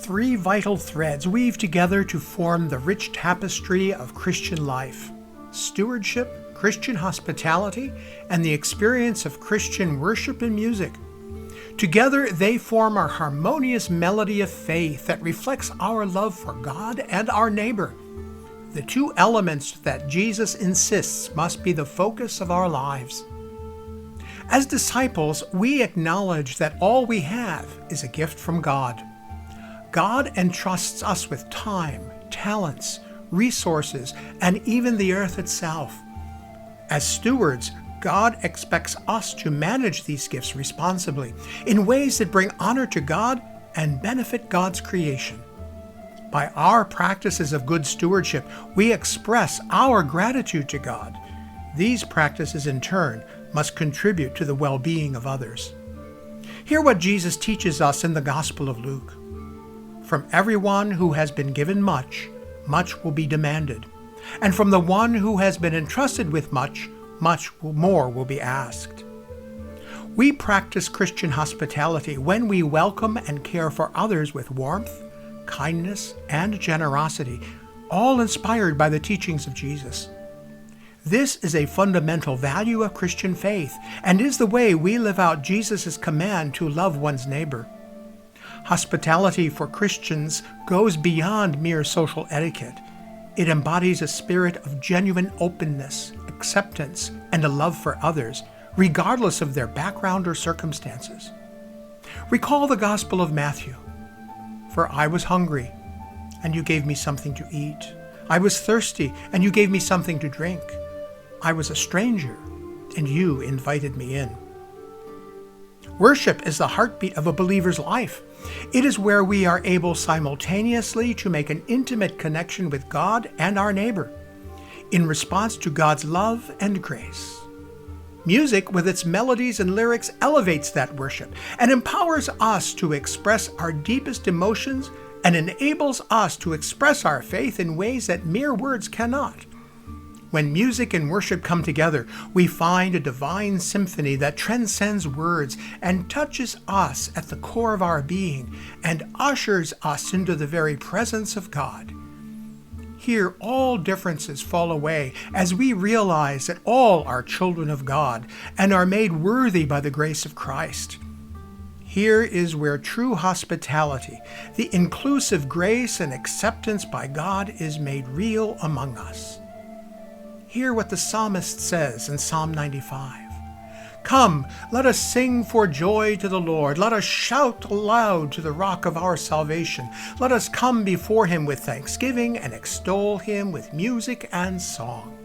Three vital threads weave together to form the rich tapestry of Christian life: stewardship, Christian hospitality, and the experience of Christian worship and music. Together, they form our harmonious melody of faith that reflects our love for God and our neighbor. The two elements that Jesus insists must be the focus of our lives. As disciples, we acknowledge that all we have is a gift from God. God entrusts us with time, talents, resources, and even the earth itself. As stewards, God expects us to manage these gifts responsibly in ways that bring honor to God and benefit God's creation. By our practices of good stewardship, we express our gratitude to God. These practices, in turn, must contribute to the well-being of others. Hear what Jesus teaches us in the Gospel of Luke. From everyone who has been given much, much will be demanded. And from the one who has been entrusted with much, much more will be asked. We practice Christian hospitality when we welcome and care for others with warmth, kindness, and generosity, all inspired by the teachings of Jesus. This is a fundamental value of Christian faith and is the way we live out Jesus' command to love one's neighbor. Hospitality for Christians goes beyond mere social etiquette. It embodies a spirit of genuine openness, acceptance, and a love for others, regardless of their background or circumstances. Recall the Gospel of Matthew. For I was hungry, and you gave me something to eat. I was thirsty, and you gave me something to drink. I was a stranger, and you invited me in. Worship is the heartbeat of a believer's life. It is where we are able simultaneously to make an intimate connection with God and our neighbor, in response to God's love and grace. Music, with its melodies and lyrics, elevates that worship and empowers us to express our deepest emotions and enables us to express our faith in ways that mere words cannot. When music and worship come together, we find a divine symphony that transcends words and touches us at the core of our being and ushers us into the very presence of God. Here, all differences fall away as we realize that all are children of God and are made worthy by the grace of Christ. Here is where true hospitality, the inclusive grace and acceptance by God, is made real among us. Hear what the psalmist says in Psalm 95. Come, let us sing for joy to the Lord. Let us shout aloud to the rock of our salvation. Let us come before him with thanksgiving and extol him with music and song.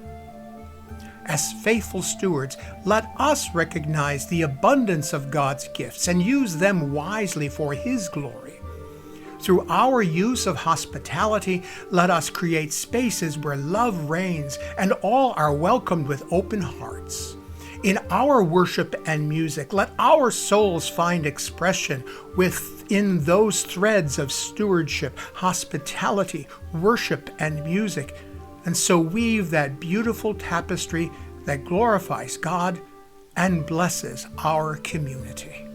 As faithful stewards, let us recognize the abundance of God's gifts and use them wisely for his glory. Through our use of hospitality, let us create spaces where love reigns and all are welcomed with open hearts. In our worship and music, let our souls find expression within those threads of stewardship, hospitality, worship, and music, and so weave that beautiful tapestry that glorifies God and blesses our community.